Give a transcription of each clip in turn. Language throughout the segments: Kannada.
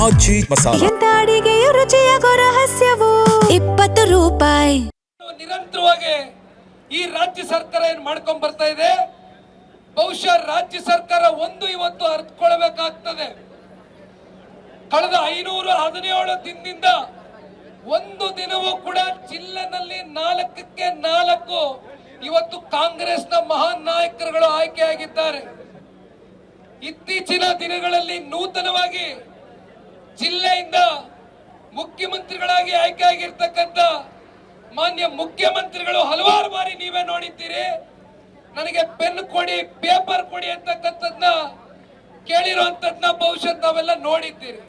ಆಚಿ ಮಸಾಲ. ಎಂತ ಅಡಿಗೆಯ ರುಚಿಯಾಗೋ ರಹಸ್ಯವು 20 ರೂಪಾಯಿ. ನಿರಂತರವಾಗಿ ಈ ರಾಜ್ಯ ಸರ್ಕಾರ ಏನ್ ಮಾಡ್ಕೊಂಡ್ ಬರ್ತಾ ಇದೆ, ಬಹುಶಃ ರಾಜ್ಯ ಸರ್ಕಾರ ಇವತ್ತು ಅರ್ಥಕೊಳ್ಬೇಕಾಗ್ತದೆ. ಕಳೆದ 517 ದಿನದಿಂದ ಒಂದು ದಿನವೂ ಕೂಡ ಜಿಲ್ಲೆನಲ್ಲಿ 4ಕ್ಕೆ 4 ಇವತ್ತು ಕಾಂಗ್ರೆಸ್ನ ಮಹಾನ್ ನಾಯಕರುಗಳು ಆಯ್ಕೆಯಾಗಿದ್ದಾರೆ. ಇತ್ತೀಚಿನ ದಿನಗಳಲ್ಲಿ ನೂತನವಾಗಿ ಜಿಲ್ಲೆಯಿಂದ ಮುಖ್ಯಮಂತ್ರಿಗಳಾಗಿ ಆಯ್ಕೆಯಾಗಿರ್ತಕ್ಕಂಥ ಮಾನ್ಯ ಮುಖ್ಯಮಂತ್ರಿಗಳು ಹಲವಾರು ಬಾರಿ ನೀವೇ ನೋಡಿದ್ದೀರಿ. ನನಗೆ ಪೆನ್ ಕೊಡಿ, ಪೇಪರ್ ಕೊಡಿ ಅಂತಕ್ಕಂಥದ್ನ ಕೇಳಿರುವಂತದ್ನ ಬಹುಶಃ ತಾವೆಲ್ಲ ನೋಡಿದ್ದೀರಿ.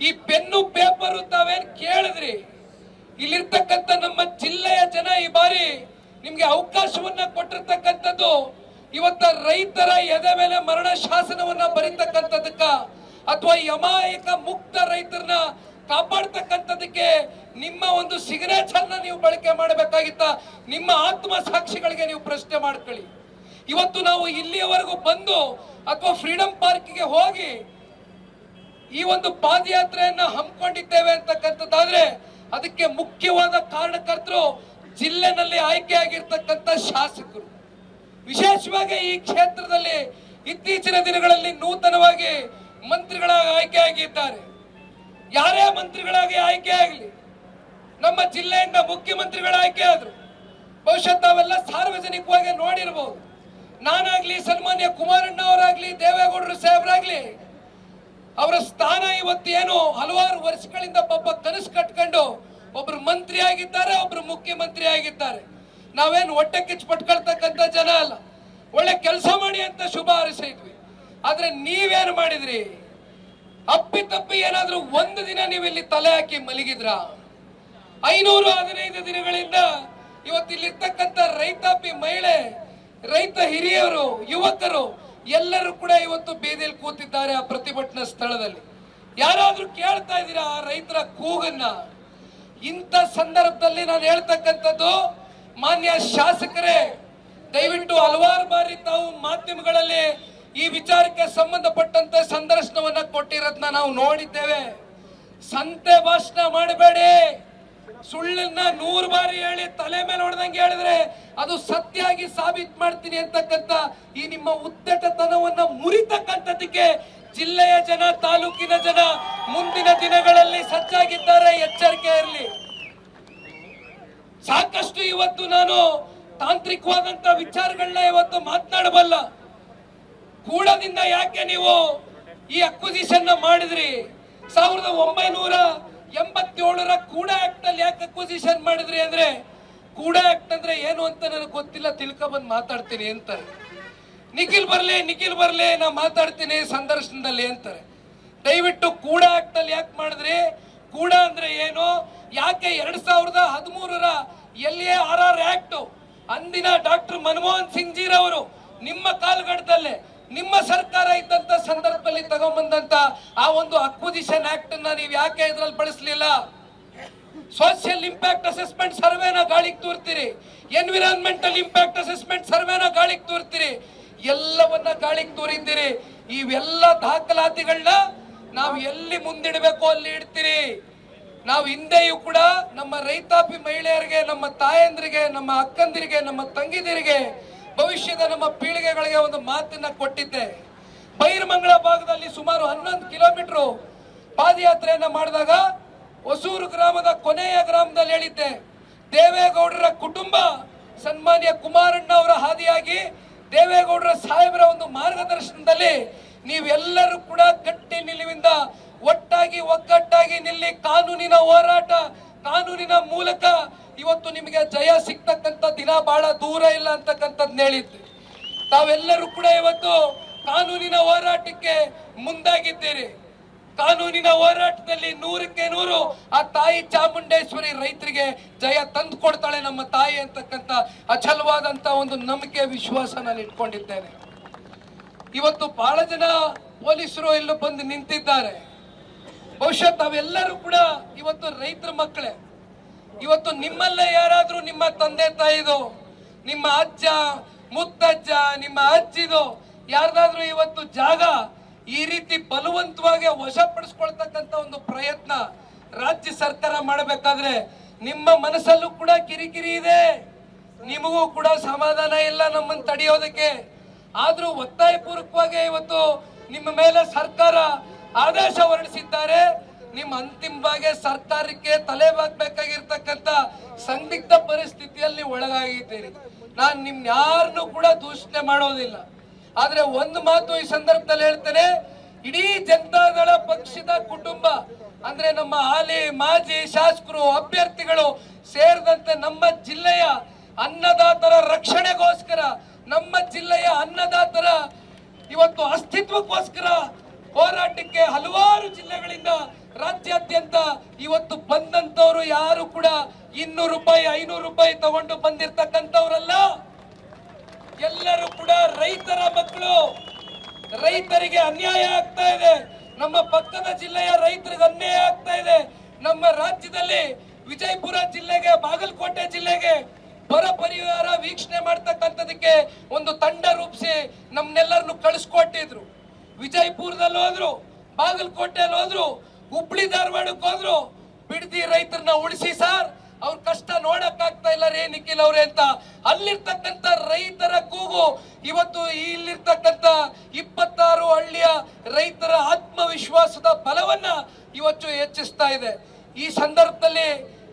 ಈ ಪೆನ್ನು ಪೇಪರ್ ತಾವೇನ್ ಕೇಳಿದ್ರಿ, ಇಲ್ಲಿರ್ತಕ್ಕಂಥ ನಮ್ಮ ಜಿಲ್ಲೆಯ ಜನ ಈ ಬಾರಿ ನಿಮ್ಗೆ ಅವಕಾಶವನ್ನ ಕೊಟ್ಟಿರ್ತಕ್ಕಂಥದ್ದು ಇವತ್ತ ರೈತರ ಎದೆ ಮೇಲೆ ಮರಣ ಶಾಸನವನ್ನ ಬರೀತಕ್ಕಂಥದಕ್ಕ ಅಥವಾ ಯಮಾಯಕ ಮುಕ್ತ ರೈತರನ್ನ ಕಾಪಾಡ್ತಕ್ಕಂಥದಕ್ಕೆ ನಿಮ್ಮ ಒಂದು ಸಿಗ್ನೇಚರ್ನ ನೀವು ಬಳಕೆ ಮಾಡಬೇಕಾಗಿತ್ತ. ನಿಮ್ಮ ಆತ್ಮ ಸಾಕ್ಷಿಗಳಿಗೆ ನೀವು ಪ್ರಶ್ನೆ ಮಾಡ್ಕೊಳ್ಳಿ. ಇವತ್ತು ನಾವು ಇಲ್ಲಿಯವರೆಗೂ ಬಂದು ಅಥವಾ ಫ್ರೀಡಂ ಪಾರ್ಕ್ಗೆ ಹೋಗಿ ಈ ಒಂದು ಪಾದಯಾತ್ರೆಯನ್ನ ಹಮ್ಮಿಕೊಂಡಿದ್ದೇವೆ ಅಂತಕ್ಕಂಥದ್ದಾದ್ರೆ ಅದಕ್ಕೆ ಮುಖ್ಯವಾದ ಕಾರಣಕರ್ತರು ಜಿಲ್ಲೆನಲ್ಲಿ ಆಯ್ಕೆಯಾಗಿರ್ತಕ್ಕಂಥ ಶಾಸಕರು. ವಿಶೇಷವಾಗಿ ಈ ಕ್ಷೇತ್ರದಲ್ಲಿ ಇತ್ತೀಚಿನ ದಿನಗಳಲ್ಲಿ ನೂತನವಾಗಿ ಮಂತ್ರಿಗಳಾಗಿ ಆಯ್ಕೆಯಾಗಿದ್ದಾರೆ. ಯಾರೇ ಮಂತ್ರಿಗಳಾಗಿ ಆಯ್ಕೆ ಆಗಲಿ, ನಮ್ಮ ಜಿಲ್ಲೆಯಿಂದ ಮುಖ್ಯಮಂತ್ರಿಗಳ ಆಯ್ಕೆ ಆದ್ರು. ಬಹುಶಃ ತಾವೆಲ್ಲ ಸಾರ್ವಜನಿಕವಾಗಿ ನೋಡಿರಬಹುದು. ನಾನಾಗ್ಲಿ, ಸನ್ಮಾನ್ಯ ಕುಮಾರಣ್ಣ ಅವರಾಗ್ಲಿ, ದೇವೇಗೌಡರು ಸಾಹೇಬರಾಗ್ಲಿ, ಅವರ ಸ್ಥಾನ ಇವತ್ತೇನು ಹಲವಾರು ವರ್ಷಗಳಿಂದ ಪಾಪ ಕನಸು ಕಟ್ಕೊಂಡು ಒಬ್ರು ಮಂತ್ರಿ ಆಗಿದ್ದಾರೆ, ಒಬ್ರು ಮುಖ್ಯಮಂತ್ರಿ ಆಗಿದ್ದಾರೆ. ನಾವೇನು ಹೊಟ್ಟೆ ಕಿಚ್ಚು ಪಟ್ಕೊಳ್ತಕ್ಕಂಥ ಜನ ಅಲ್ಲ, ಒಳ್ಳೆ ಕೆಲಸ ಮಾಡಿ ಅಂತ ಶುಭ ಹಾರೈಸಿದ್ವಿ. ಆದ್ರೆ ನೀವೇನು ಮಾಡಿದ್ರಿ? ಅಪ್ಪಿತಪ್ಪಿ ಏನಾದ್ರೂ ಒಂದು ದಿನ ನೀವು ಇಲ್ಲಿ ತಲೆ ಹಾಕಿ ಮಲಗಿದ್ರ? 515 ದಿನಗಳಿಂದ ಇವತ್ತು ಇಲ್ಲಿರ್ತಕ್ಕಂಥ ರೈತಾಪಿ ಮಹಿಳೆ, ರೈತ ಹಿರಿಯರು, ಯುವಕರು ಎಲ್ಲರೂ ಕೂಡ ಇವತ್ತು ಬೀದಿಯಲ್ಲಿ ಕೂತಿದ್ದಾರೆ ಆ ಪ್ರತಿಭಟನಾ ಸ್ಥಳದಲ್ಲಿ. ಯಾರಾದ್ರೂ ಕೇಳ್ತಾ ಇದ್ದೀರಾ ಆ ರೈತರ ಕೂಗನ್ನ? ಇಂಥ ಸಂದರ್ಭದಲ್ಲಿ ನಾನು ಹೇಳ್ತಕ್ಕಂಥದ್ದು, ಮಾನ್ಯ ಶಾಸಕರೇ, ದಯವಿಟ್ಟು ಹಲವಾರು ಬಾರಿ ತಾವು ಮಾಧ್ಯಮಗಳಲ್ಲಿ ಈ ವಿಚಾರಕ್ಕೆ ಸಂಬಂಧಪಟ್ಟಂತೆ ಸಂದರ್ಶನವನ್ನ ಕೊಟ್ಟಿರೋದನ್ನ ನಾವು ನೋಡಿದ್ದೇವೆ. ಸಂತೆ ಭಾಷಣ ಮಾಡಬೇಡಿ. ಸುಳ್ಳನ್ನ 100 ಬಾರಿ ಹೇಳಿ ತಲೆ ಮೇಲೆ ಹೊಡೆದಂಗೆ ಹೇಳಿದ್ರೆ ಅದು ಸತ್ಯ ಆಗಿ ಸಾಬೀತು ಮಾಡ್ತೀನಿ ಅಂತಕ್ಕಂಥ ಈ ನಿಮ್ಮ ಉದ್ದಟತನವನ್ನ ಮುರಿತಕ್ಕಂಥದಕ್ಕೆ ಜಿಲ್ಲೆಯ ಜನ, ತಾಲೂಕಿನ ಜನ ಮುಂದಿನ ದಿನಗಳಲ್ಲಿ ಸಜ್ಜಾಗಿದ್ದಾರೆ. ಎಚ್ಚರಿಕೆ ಇರಲಿ. ಸಾಕಷ್ಟು ಇವತ್ತು ನಾನು ತಾಂತ್ರಿಕವಾದಂತ ವಿಚಾರಗಳನ್ನ ಇವತ್ತು ಮಾತನಾಡಬಲ್ಲ. ಕೂಡದಿಂದ ಯಾಕೆ ನೀವು ಈ ಅಕ್ವಿಸಿಷನ್ ಮಾಡಿದ್ರಿ? 1987ರ ಕೂಡ ಆಕ್ಟ್ ಅಲ್ಲಿ ಯಾಕೆ ಅಕ್ವಿಸಿಷನ್ ಮಾಡಿದ್ರಿ ಅಂದ್ರೆ, ಕೂಡ ಆಕ್ಟ್ ಅಂದ್ರೆ ಏನು ಅಂತ ನನಗೆ ಗೊತ್ತಿಲ್ಲ, ತಿಳ್ಕೊಬಂದು ಮಾತಾಡ್ತೀನಿ ಅಂತಾರೆ. ನಿಖಿಲ್ ಬರ್ಲಿ ನಾ ಮಾತಾಡ್ತೀನಿ ಸಂದರ್ಶನದಲ್ಲಿ ಅಂತಾರೆ. ದಯವಿಟ್ಟು ಕೂಡ ಆಕ್ಟ್ ಅಲ್ಲಿ ಯಾಕೆ ಮಾಡಿದ್ರಿ? ಕೂಡ ಅಂದ್ರೆ ಏನು? ಯಾಕೆ 2013ರ LARR ಆಕ್ಟ್ ಅಂದಿನ ಡಾಕ್ಟರ್ ಮನಮೋಹನ್ ಸಿಂಗ್ ಜೀರವರು ನಿಮ್ಮ ಕಾಲಘಟ್ಟದಲ್ಲೇ ನಿಮ್ಮ ಸರ್ಕಾರ ಇದ್ದಂತ ಸಂದರ್ಭದಲ್ಲಿ ತಗೊಂಡ್ಬಂದಂತ ಆ ಒಂದು ಅಕ್ವಿಸಿಷನ್ ಆಕ್ಟ್ ಅನ್ನ ನೀವು ಯಾಕೆ ಇದ್ರಲ್ಲಿ ಬಳಸಲಿಲ್ಲ? ಸೋಷಿಯಲ್ ಇಂಪ್ಯಾಕ್ಟ್ ಅಸೆಸ್ಮೆಂಟ್ ಸರ್ವೆನ ಗಾಳಿಗೆ ತೂರ್ತೀರಿ, ಎನ್ವಿರಾನ್ಮೆಂಟಲ್ ಇಂಪ್ಯಾಕ್ಟ್ ಅಸೆಸ್ಮೆಂಟ್ ಸರ್ವೆನ ಗಾಳಿಗೆ ತೂರ್ತೀರಿ, ಎಲ್ಲವನ್ನ ಗಾಳಿಗೆ ತೂರಿದ್ದೀರಿ. ಇವೆಲ್ಲ ದಾಖಲಾತಿಗಳನ್ನ ನಾವು ಎಲ್ಲಿ ಮುಂದಿಡಬೇಕು ಅಲ್ಲಿ ಇಡ್ತೀರಿ. ನಾವು ಹಿಂದೆಯೂ ಕೂಡ ನಮ್ಮ ರೈತಾಪಿ ಮಹಿಳೆಯರಿಗೆ, ನಮ್ಮ ತಾಯಂದ್ರಿಗೆ, ನಮ್ಮ ಅಕ್ಕಂದಿರಿಗೆ, ನಮ್ಮ ತಂಗಿದಿರಿಗೆ, ಭವಿಷ್ಯದ ನಮ್ಮ ಪೀಳಿಗೆಗಳಿಗೆ ಒಂದು ಮಾತನ್ನ ಕೊಟ್ಟಿದ್ದೆ. ಬೈರಮಂಗಲ ಭಾಗದಲ್ಲಿ ಸುಮಾರು 11 ಕಿಲೋಮೀಟರ್ ಪಾದಯಾತ್ರೆಯನ್ನ ಮಾಡಿದಾಗ ಹೊಸೂರು ಗ್ರಾಮದ ಕೊನೆಯ ಗ್ರಾಮದಲ್ಲಿ ಹೇಳಿದ್ದೆ, ದೇವೇಗೌಡರ ಕುಟುಂಬ ಸನ್ಮಾನ್ಯ ಕುಮಾರಣ್ಣ ಅವರ ಹಾದಿಯಾಗಿ ದೇವೇಗೌಡರ ಸಾಹೇಬರ ಒಂದು ಮಾರ್ಗದರ್ಶನದಲ್ಲಿ ನೀವೆಲ್ಲರೂ ಕೂಡ ಗಟ್ಟಿ ನಿಲುವಿಂದ ಒಟ್ಟಾಗಿ ಒಗ್ಗಟ್ಟಾಗಿ ನಿಲ್ಲಿ. ಕಾನೂನಿನ ಹೋರಾಟ, ಕಾನೂನಿನ ಮೂಲಕ ಇವತ್ತು ನಿಮಗೆ ಜಯ ಸಿಗ್ತಕ್ಕಂಥ ದಿನ ಬಹಳ ದೂರ ಇಲ್ಲ ಅಂತಕ್ಕಂಥದ್ದು ಹೇಳಿದ್ದೆ. ತಾವೆಲ್ಲರೂ ಕೂಡ ಇವತ್ತು ಕಾನೂನಿನ ಹೋರಾಟಕ್ಕೆ ಮುಂದಾಗಿದ್ದೀರಿ. ಕಾನೂನಿನ ಹೋರಾಟದಲ್ಲಿ 100ಕ್ಕೆ 100 ಆ ತಾಯಿ ಚಾಮುಂಡೇಶ್ವರಿ ರೈತರಿಗೆ ಜಯ ತಂದು ಕೊಡ್ತಾಳೆ ನಮ್ಮ ತಾಯಿ ಅಂತಕ್ಕಂಥ ಅಚಲವಾದಂತ ಒಂದು ನಂಬಿಕೆ, ವಿಶ್ವಾಸ ನಾನು ಇಟ್ಕೊಂಡಿದ್ದೇನೆ. ಇವತ್ತು ಬಹಳ ಜನ ಪೊಲೀಸರು ಎಲ್ಲೂ ಬಂದು ನಿಂತಿದ್ದಾರೆ. ಬಹುಶಃ ತಾವೆಲ್ಲರೂ ಕೂಡ ಇವತ್ತು ರೈತರ ಮಕ್ಕಳೇ. ಇವತ್ತು ನಿಮ್ಮಲ್ಲೇ ಯಾರಾದ್ರೂ ನಿಮ್ಮ ತಂದೆ ತಾಯಿದು, ನಿಮ್ಮ ಅಜ್ಜ ಮುತ್ತಜ್ಜ, ನಿಮ್ಮ ಅಜ್ಜಿದು ಯಾರ್ದಾದ್ರೂ ಇವತ್ತು ಜಾಗ ಈ ರೀತಿ ಬಲವಂತವಾಗಿ ವಶಪಡಿಸ್ಕೊಳ್ತಕ್ಕಂತ ಒಂದು ಪ್ರಯತ್ನ ರಾಜ್ಯ ಸರ್ಕಾರ ಮಾಡಬೇಕಾದ್ರೆ ನಿಮ್ಮ ಮನಸ್ಸಲ್ಲೂ ಕೂಡ ಕಿರಿಕಿರಿ ಇದೆ, ನಿಮಗೂ ಕೂಡ ಸಮಾಧಾನ ಇಲ್ಲ ನಮ್ಮನ್ನು ತಡೆಯೋದಕ್ಕೆ. ಆದ್ರೂ ಒತ್ತಾಯ ಪೂರ್ವಕವಾಗಿ ಇವತ್ತು ನಿಮ್ಮ ಮೇಲೆ ಸರ್ಕಾರ ಆದೇಶ ಹೊರಡಿಸಿದ್ದಾರೆ. ನಿಮ್ಮ ಅಂತಿಮವಾಗಿ ಸರ್ಕಾರಕ್ಕೆ ತಲೆಬಾಗಬೇಕಾಗಿರ್ತಕ್ಕಂಥ ಸಂದಿಗ್ಧ ಪರಿಸ್ಥಿತಿಯಲ್ಲಿ ಒಳಗಾಗಿದ್ದೀರಿ. ನಾನು ನಿಮ್ ಯಾರನ್ನು ಕೂಡ ದೂಷಣೆ ಮಾಡೋದಿಲ್ಲ. ಆದ್ರೆ ಒಂದು ಮಾತು ಈ ಸಂದರ್ಭದಲ್ಲಿ ಹೇಳ್ತೇನೆ, ಇಡೀ ಜನತಾದಳ ಪಕ್ಷದ ಕುಟುಂಬ ಅಂದ್ರೆ ನಮ್ಮ ಹಾಲಿ ಮಾಜಿ ಶಾಸಕರು, ಅಭ್ಯರ್ಥಿಗಳು ಸೇರಿದಂತೆ ನಮ್ಮ ಜಿಲ್ಲೆಯ ಅನ್ನದಾತರ ರಕ್ಷಣೆಗೋಸ್ಕರ, ನಮ್ಮ ಜಿಲ್ಲೆಯ ಅನ್ನದಾತರ ಇವತ್ತು ಅಸ್ತಿತ್ವಕ್ಕೋಸ್ಕರ ಹೋರಾಟಕ್ಕೆ ಹಲವಾರು ಜಿಲ್ಲೆಗಳಿಂದ ರಾಜ್ಯಾದ್ಯಂತ ಇವತ್ತು ಬಂದಂತವ್ರು ಯಾರು ಕೂಡ 200 ರೂಪಾಯಿ 500 ರೂಪಾಯಿ ತಗೊಂಡು ಬಂದಿರತಕ್ಕಂಥವ್ರಲ್ಲ. ಎಲ್ಲರೂ ಕೂಡ ರೈತರ ಮಕ್ಕಳು. ರೈತರಿಗೆ ಅನ್ಯಾಯ ಆಗ್ತಾ ಇದೆ, ನಮ್ಮ ಪಕ್ಕದ ಜಿಲ್ಲೆಯ ರೈತರಿಗೆ ಅನ್ಯಾಯ ಆಗ್ತಾ ಇದೆ. ನಮ್ಮ ರಾಜ್ಯದಲ್ಲಿ ವಿಜಯಪುರ ಜಿಲ್ಲೆಗೆ, ಬಾಗಲಕೋಟೆ ಜಿಲ್ಲೆಗೆ ಬರ ಪರಿಹಾರ ವೀಕ್ಷಣೆ ಮಾಡ್ತಕ್ಕಂಥದಕ್ಕೆ ಒಂದು ತಂಡ ರೂಪಿಸಿ ನಮ್ನೆಲ್ಲರನ್ನು ಕಳಿಸ್ಕೊಟ್ಟಿದ್ರು. ವಿಜಯಪುರದಲ್ಲಿ ಹೋದ್ರು, ಬಾಗಲಕೋಟೆಯಲ್ಲಿ ಹೋದ್ರು, ಹುಬ್ಳಿ ಧಾರವಾಡಕ್ಕೆ ಹೋದ್ರು. ಬಿಡದಿ ರೈತರನ್ನ ಉಳಿಸಿ ಸರ್, ಅವ್ರ ಕಷ್ಟ ನೋಡಕ್ ಆಗ್ತಾ ಇಲ್ಲ ರೇ ನಿಖಿಲ್ ಅವ್ರೆ ಅಂತ ಅಲ್ಲಿರ್ತಕ್ಕಂಥ ರೈತರ ಕೂಗು ಇವತ್ತು ಇಲ್ಲಿರ್ತಕ್ಕಂಥ 26 ಹಳ್ಳಿಯ ರೈತರ ಆತ್ಮವಿಶ್ವಾಸದ ಬಲವನ್ನ ಇವತ್ತು ಹೆಚ್ಚಿಸ್ತಾ ಇದೆ. ಈ ಸಂದರ್ಭದಲ್ಲಿ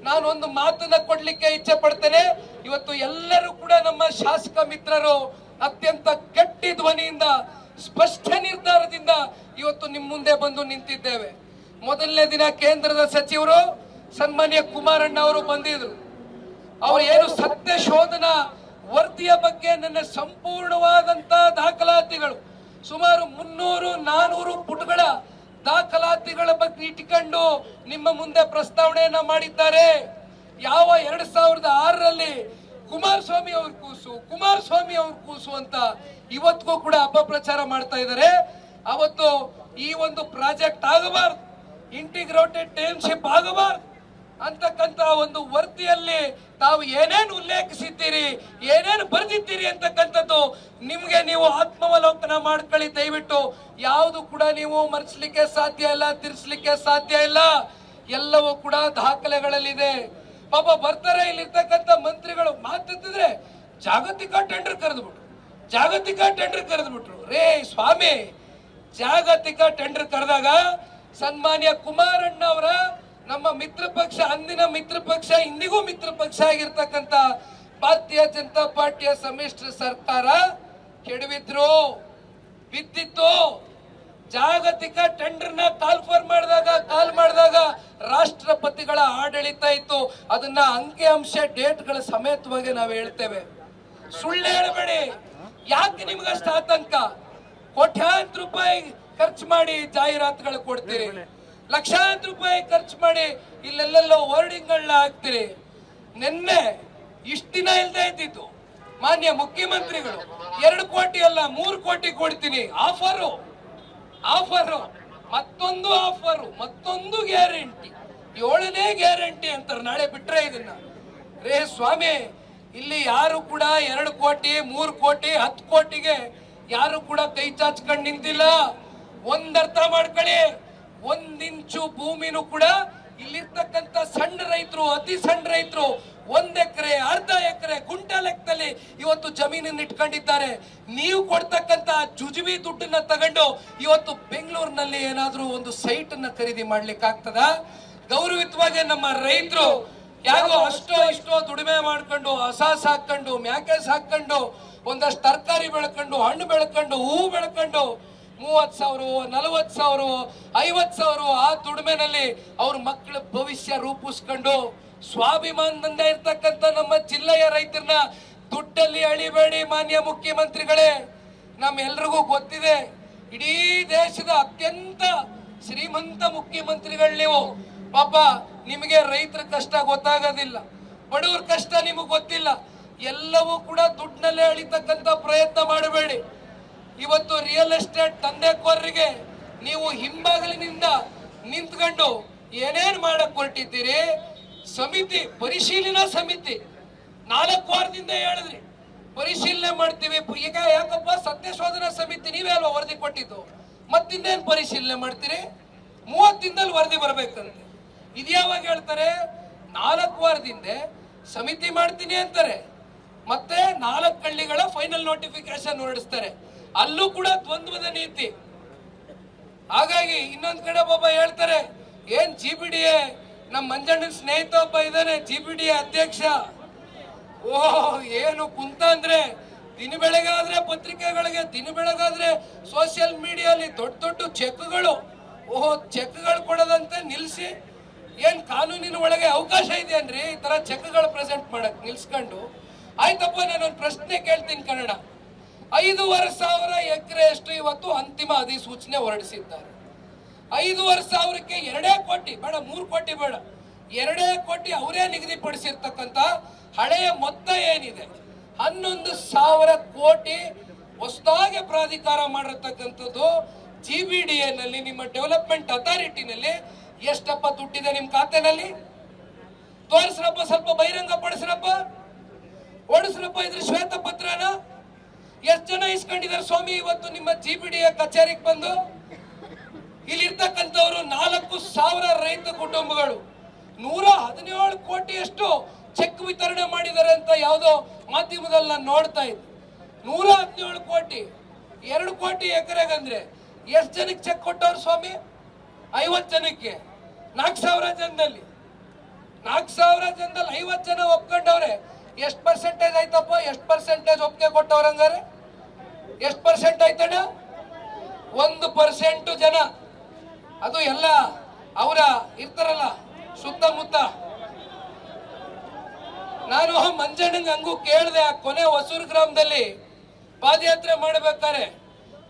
ನಾನು ಒಂದು ಮಾತನ್ನ ಕೊಡ್ಲಿಕ್ಕೆ ಇಚ್ಛೆ ಪಡ್ತೇನೆ. ಇವತ್ತು ಎಲ್ಲರೂ ಕೂಡ ನಮ್ಮ ಶಾಸಕ ಮಿತ್ರರು ಅತ್ಯಂತ ಗಟ್ಟಿ ಧ್ವನಿಯಿಂದ, ಸ್ಪಷ್ಟ ನಿರ್ಧಾರದಿಂದ ಇವತ್ತು ನಿಮ್ಮ ಮುಂದೆ ಬಂದು ನಿಂತಿದ್ದೇವೆ. ಮೊದಲನೇ ದಿನ ಕೇಂದ್ರದ ಸಚಿವರು ಸನ್ಮಾನ್ಯ ಕುಮಾರಣ್ಣ ಅವರು ಬಂದಿದ್ರು. ಅವರು ಏನು ಸತ್ಯ ಶೋಧನಾ ವರದಿಯ ಬಗ್ಗೆ ನನ್ನ ಸಂಪೂರ್ಣವಾದಂತ ದಾಖಲಾತಿಗಳು, ಸುಮಾರು 300-400 ಪುಟಗಳ ದಾಖಲಾತಿಗಳ ಬಗ್ಗೆ ಇಟ್ಕೊಂಡು ನಿಮ್ಮ ಮುಂದೆ ಪ್ರಸ್ತಾವನೆಯನ್ನ ಮಾಡಿದ್ದಾರೆ. ಯಾವ 2006ರಲ್ಲಿ ಕುಮಾರಸ್ವಾಮಿ ಅವ್ರ ಕೂಸು ಅಂತ ಇವತ್ತಿಗೂ ಕೂಡ ಅಪಪ್ರಚಾರ ಮಾಡ್ತಾ ಇದ್ದಾರೆ. ಅವತ್ತು ಈ ಒಂದು ಪ್ರಾಜೆಕ್ಟ್ ಆಗಬಾರ್ದು, ಇಂಟಿಗ್ರೇಟೆಡ್ ಟೌನ್ಶಿಪ್ ಆಗಬಾರ್ದು ಅಂತಕ್ಕಂತ ಒಂದು ವರದಿಯಲ್ಲಿ ತಾವು ಏನೇನು ಉಲ್ಲೇಖಿಸಿದ್ದೀರಿ, ಏನೇನು ಬರೆದಿದ್ದೀರಿ ಅಂತಕ್ಕಂಥದ್ದು ನಿಮ್ಗೆ ನೀವು ಆತ್ಮಾವಲೋಕನ ಮಾಡ್ಕೊಳ್ಳಿ. ದಯವಿಟ್ಟು ಯಾವುದು ಕೂಡ ನೀವು ಮರೆಸಲಿಕ್ಕೆ ಸಾಧ್ಯ ಇಲ್ಲ, ತಿರ್ಸ್ಲಿಕ್ಕೆ ಸಾಧ್ಯ ಇಲ್ಲ. ಎಲ್ಲವೂ ಕೂಡ ದಾಖಲೆಗಳಲ್ಲಿದೆ. ಪಾಪ ಬರ್ತಾರೆ ಇಲ್ಲಿರ್ತಕ್ಕಂಥ ಮಂತ್ರಿಗಳು ಮಾತಾಡ್ತಿದ್ರೆ ಜಾಗತಿಕ ಟೆಂಡರ್ ಕರೆದ್ಬಿಟ್ರು. ರೇ ಸ್ವಾಮಿ, ಜಾಗತಿಕ ಟೆಂಡರ್ ಕರೆದಾಗ ಸನ್ಮಾನ್ಯ ಕುಮಾರಣ್ಣ ಅವರ ನಮ್ಮ ಮಿತ್ರ ಪಕ್ಷ, ಅಂದಿನ ಮಿತ್ರ ಪಕ್ಷ, ಇಂದಿಗೂ ಮಿತ್ರ ಪಕ್ಷ ಆಗಿರ್ತಕ್ಕಂಥ ಭಾರತೀಯ ಜನತಾ ಪಾರ್ಟಿಯ ಸಮ್ಮಿಶ್ರ ಸರ್ಕಾರ ಕೆಡವಿದ್ರು, ಬಿದ್ದಿತ್ತು. ಜಾಗತಿಕ ಟೆಂಡರ್ನ ಕಾಲ್ ಮಾಡಿದಾಗ ರಾಷ್ಟ್ರಪತಿಗಳ ಆಡಳಿತ ಇತ್ತು. ಅದನ್ನ ಅಂಕಿ ಅಂಶ ಡೇಟ್ಗಳ ಸಮೇತವಾಗಿ ನಾವು ಹೇಳ್ತೇವೆ. ಸುಳ್ಳು ಹೇಳಬೇಡಿ. ಯಾಕೆ ನಿಮ್ಗಷ್ಟು ಆತಂಕ? ಕೋಟ್ಯಾಂತರ ರೂಪಾಯಿ ಖರ್ಚು ಮಾಡಿ ಜಾಹೀರಾತುಗಳು ಕೊಡ್ತೀರಿ, ಲಕ್ಷಾಂತರ ರೂಪಾಯಿ ಖರ್ಚು ಮಾಡಿ ಇಲ್ಲೆಲ್ಲೆಲ್ಲೋ ವರ್ಡಿಂಗ್ಗಳನ್ನ ಹಾಕ್ತಿರಿ. ನಿನ್ನೆ ಇಷ್ಟ ದಿನ ಇಲ್ಲದೆ ಇದ್ದಿತ್ತು ಮಾನ್ಯ ಮುಖ್ಯಮಂತ್ರಿಗಳು 2 ಕೋಟಿ ಅಲ್ಲ 3 ಕೋಟಿ ಕೊಡ್ತೀನಿ ಆಫರು, ಮತ್ತೊಂದು ಗ್ಯಾರಂಟಿ, 7ನೇ ಗ್ಯಾರಂಟಿ ಅಂತಾರೆ. ನಾಳೆ ಬಿಟ್ರೆ ಇದನ್ನ ರೇ ಸ್ವಾಮಿ, ಇಲ್ಲಿ ಯಾರು ಕೂಡ 2 ಕೋಟಿ 3 ಕೋಟಿ 10 ಕೋಟಿಗೆ ಯಾರು ಕೂಡ ಕೈ ಚಾಚ್ಕೊಂಡು ನಿಂತಿಲ್ಲ. ಒಂದರ್ಥ ಮಾಡ್ಕೊಳ್ಳಿ, 1 ಇಂಚು ಭೂಮಿನೂ ಕೂಡ ಇಲ್ಲಿರ್ತಕ್ಕಂಥ ಸಣ್ಣ ರೈತರು, ಅತಿ ಸಣ್ಣ ರೈತರು 1 ಎಕರೆ, ಅರ್ಧ ಎಕರೆ, ಗುಂಟಾ ಲೆಕ್ಕದಲ್ಲಿ ಇವತ್ತು ಜಮೀನನ್ನು ಇಟ್ಕೊಂಡಿದ್ದಾರೆ. ನೀವು ಕೊಡ್ತಕ್ಕಂತ ಜುಜುಬಿ ದುಡ್ಡನ್ನ ತಗೊಂಡು ಇವತ್ತು ಬೆಂಗಳೂರಿನಲ್ಲಿ ಏನಾದ್ರೂ ಒಂದು ಸೈಟ್ ಅನ್ನ ಖರೀದಿ ಮಾಡ್ಲಿಕ್ಕೆ ಆಗ್ತದ? ಗೌರವಿತವಾಗಿ ನಮ್ಮ ರೈತರು ಯಾರೋ ಅಷ್ಟೋ ಇಷ್ಟೋ ದುಡಿಮೆ ಮಾಡ್ಕೊಂಡು, ಹಸ ಸಾಕೊಂಡು, ಮ್ಯಾಕೆ ಸಾಕೊಂಡು, ಒಂದಷ್ಟು ತರಕಾರಿ ಬೆಳ್ಕೊಂಡು, ಹಣ್ಣು ಬೆಳ್ಕೊಂಡು, ಹೂ ಬೆಳ್ಕೊಂಡು 30,000, 40,000, 50,000 ಆ ದುಡಿಮೆನಲ್ಲಿ ಅವ್ರ ಮಕ್ಕಳ ಭವಿಷ್ಯ ರೂಪಿಸ್ಕೊಂಡು ಸ್ವಾಭಿಮಾನದಿಂದ ಇರ್ತಕ್ಕಂಥ ನಮ್ಮ ಜಿಲ್ಲೆಯ ರೈತರನ್ನ ದುಡ್ಡಲ್ಲಿ ಅಳಿಬೇಡಿ. ಮಾನ್ಯ ಮುಖ್ಯಮಂತ್ರಿಗಳೇ, ನಮ್ಮೆಲ್ರಿಗೂ ಗೊತ್ತಿದೆ, ಇಡೀ ದೇಶದ ಅತ್ಯಂತ ಶ್ರೀಮಂತ ಮುಖ್ಯಮಂತ್ರಿಗಳು ನೀವು. ಪಾಪ ನಿಮಗೆ ರೈತರ ಕಷ್ಟ ಗೊತ್ತಾಗೋದಿಲ್ಲ, ಬಡವರ ಕಷ್ಟ ನಿಮಗೆ ಗೊತ್ತಿಲ್ಲ. ಎಲ್ಲವೂ ಕೂಡ ದುಡ್ಡಿನಲ್ಲೇ ಅಳಿತಕ್ಕಂಥ ಪ್ರಯತ್ನ ಮಾಡಬೇಡಿ. ಇವತ್ತು ರಿಯಲ್ ಎಸ್ಟೇಟ್ ದಂಧೆಕೋರರಿಗೆ ನೀವು ಹಿಂಬಾಗಿಲಿನಿಂದ ನಿಂತ್ಕೊಂಡು ಏನೇನು ಮಾಡಕ್ ಹೊರಟಿದ್ದೀರಿ? ಸಮಿತಿ, ಪರಿಶೀಲನಾ ಸಮಿತಿ 4 ವಾರದಿಂದ ಹೇಳಿದ್ರಿ ಪರಿಶೀಲನೆ ಮಾಡ್ತೀವಿ. ಈಗ ಯಾಕಪ್ಪ ಸತ್ಯ ಶೋಧನಾ ಸಮಿತಿ ನೀವೇ ಅಲ್ವಾ ವರದಿ ಕೊಟ್ಟಿದ್ದು? ಮತ್ತಿನ್ನೇನು ಪರಿಶೀಲನೆ ಮಾಡ್ತೀರಿ? 30 ದಿನದಲ್ಲಿ ವರದಿ ಬರ್ಬೇಕಂತೆ. ಇದ್ಯಾವಾಗ ಹೇಳ್ತಾರೆ? 4 ವಾರದಿಂದ ಸಮಿತಿ ಮಾಡ್ತೀನಿ ಅಂತಾರೆ, ಮತ್ತೆ 4 ಹಳ್ಳಿಗಳ ಫೈನಲ್ ನೋಟಿಫಿಕೇಶನ್ ಹೊರಡಿಸ್ತಾರೆ. ಅಲ್ಲೂ ಕೂಡ ದ್ವಂದ್ವದ ನೀತಿ. ಹಾಗಾಗಿ ಇನ್ನೊಂದ್ ಕಡೆ ಒಬ್ಬ ಹೇಳ್ತಾರೆ, ಏನ್ GBDA ನಮ್ಮ ಮಂಜಣ್ಣನ ಸ್ನೇಹಿತ ಒಬ್ಬ ಇದ್ದಾನೆ, GBDA ಅಧ್ಯಕ್ಷ. ಓಹ್, ಏನು ಕುಂತ ಅಂದ್ರೆ ದಿನ ಬೆಳಗಾದ್ರೆ ಪತ್ರಿಕೆಗಳಿಗೆ, ದಿನ ಬೆಳಗಾದ್ರೆ ಸೋಷಿಯಲ್ ಮೀಡಿಯಲ್ಲಿ ದೊಡ್ಡ ದೊಡ್ಡ ಚೆಕ್ಗಳು. ಓಹೋ, ಚೆಕ್ಗಳು ಕೊಡೋದಂತೆ ನಿಲ್ಸಿ. ಏನ್ ಕಾನೂನಿನ ಒಳಗೆ ಅವಕಾಶ ಇದೆಯನ್ರಿ ಈ ತರ ಚೆಕ್ಗಳು ಪ್ರೆಸೆಂಟ್ ಮಾಡಕ್ ನಿಲ್ಸ್ಕೊಂಡು? ಆಯ್ತಪ್ಪ, ನಾನೊಂದು ಪ್ರಶ್ನೆ ಕೇಳ್ತೀನಿ ಕನ್ನಡ. 5,500 ಎಕರೆಯಷ್ಟು ಇವತ್ತು ಅಂತಿಮ ಅಧಿಸೂಚನೆ ಹೊರಡಿಸಿದ್ದಾರೆ. 5,500ಕ್ಕೆ 2 ಕೋಟಿ ಬೇಡ, 3 ಕೋಟಿ ಬೇಡ, 2 ಕೋಟಿ ಅವರೇ ನಿಗದಿಪಡಿಸಿರ್ತಕ್ಕಂಥ ಹಳೆಯ ಮೊತ್ತ ಏನಿದೆ 11,000 ಕೋಟಿ ಹೊಸದಾಗಿ ಪ್ರಾಧಿಕಾರ ಮಾಡಿರ್ತಕ್ಕಂಥದ್ದು. GBDA ನಲ್ಲಿ, ನಿಮ್ಮ ಡೆವಲಪ್ಮೆಂಟ್ ಅಥಾರಿಟಿನಲ್ಲಿ ಎಷ್ಟಪ್ಪ ದುಡ್ಡಿದೆ ನಿಮ್ಮ ಖಾತೆನಲ್ಲಿ? ತೋರಿಸ್ರಪ್ಪ, ಸ್ವಲ್ಪ ಬಹಿರಂಗ ಪಡಿಸ್ರಪ್ಪ, ಓಡಿಸ್ರಪ್ಪ ಇದ್ರ ಶ್ವೇತ ಪತ್ರನ. ಎಷ್ಟು ಜನ ಇಸ್ಕೊಂಡಿದ್ದಾರೆ ಸ್ವಾಮಿ ಇವತ್ತು ನಿಮ್ಮ GBDA ಕಚೇರಿಗೆ ಬಂದು? ಇಲ್ಲಿರ್ತಕ್ಕಂಥವ್ರು 4,000 ರೈತ ಕುಟುಂಬಗಳು 117 ಕೋಟಿಯಷ್ಟು ಚೆಕ್ ವಿತರಣೆ ಮಾಡಿದ್ದಾರೆ ಅಂತ ಯಾವುದೋ ಮಾಧ್ಯಮದಲ್ಲಿ ನಾನು ನೋಡ್ತಾ ಇದ್ದೆ. 117 ಕೋಟಿ, 2 ಕೋಟಿ ಎಕರೆಗಂದ್ರೆ ಎಷ್ಟು ಜನಕ್ಕೆ ಚೆಕ್ ಕೊಟ್ಟವ್ರು ಸ್ವಾಮಿ? 50 ಜನಕ್ಕೆ. 4,000 ಜನದಲ್ಲಿ 50 ಜನ ಒಪ್ಕೊಂಡವ್ರೆ. ಎಷ್ಟು ಪರ್ಸೆಂಟೇಜ್ ಆಯ್ತಪ್ಪ? ಎಷ್ಟು ಪರ್ಸೆಂಟೇಜ್ ಒಪ್ಪಿಗೆ ಕೊಟ್ಟವ್ರ? ಹಂಗಾರೆ ಎಷ್ಟು ಪರ್ಸೆಂಟ್ ಆಯ್ತಣ್ಣ? 1% ಜನ. ಅದು ಎಲ್ಲ ಅವರ ಇರ್ತಾರಲ್ಲ ಸುತ್ತಮುತ್ತ. ನಾನು ಮಂಜಣ್ಣಂಗೆ ಹಂಗೂ ಕೇಳಿದೆ, ಕೊನೆ ಹೊಸೂರು ಗ್ರಾಮದಲ್ಲಿ ಪಾದಯಾತ್ರೆ ಮಾಡಬೇಕಾರೆ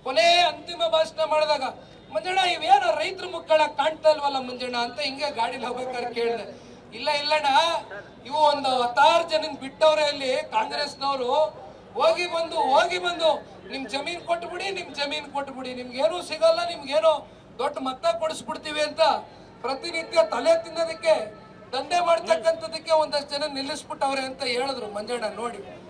ಕೊನೆ ಅಂತಿಮ ಭಾಷಣ ಮಾಡಿದಾಗ, ಮಂಜಣ್ಣ ಇವೇನೋ ರೈತರ ಮಕ್ಕಳ ಕಾಣ್ತಾ ಇಲ್ವಲ್ಲ ಮಂಜಣ್ಣ ಅಂತ ಹಿಂಗೆ ಗಾಡಿಲಿ ಹೋಗ್ಬೇಕಾದ್ರೆ ಕೇಳಿದೆ. ಇಲ್ಲಣ್ಣ, ಇವು ಒಂದು 16 ಜನ ಬಿಟ್ಟವ್ರೆ ಅಲ್ಲಿ ಕಾಂಗ್ರೆಸ್ನವರು. ಹೋಗಿ ಬಂದು ನಿಮ್ ಜಮೀನ್ ಕೊಟ್ಬಿಡಿ, ನಿಮ್ಗೇನು ಸಿಗಲ್ಲ, ನಿಮ್ಗೇನೋ ದೊಡ್ಡ ಮತ ಕೊಡಿಸ್ಬಿಡ್ತೀವಿ ಅಂತ ಪ್ರತಿನಿತ್ಯ ತಲೆ ತಿನ್ನೋದಕ್ಕೆ ದಂಧೆ ಮಾಡ್ತಕ್ಕಂಥದಕ್ಕೆ ಒಂದಷ್ಟು ಜನ ನಿಲ್ಲಿಸ್ಬಿಟ್ಟವ್ರೆ ಅಂತ ಹೇಳಿದ್ರು ಮಂಜಣ್ಣ. ನೋಡಿ,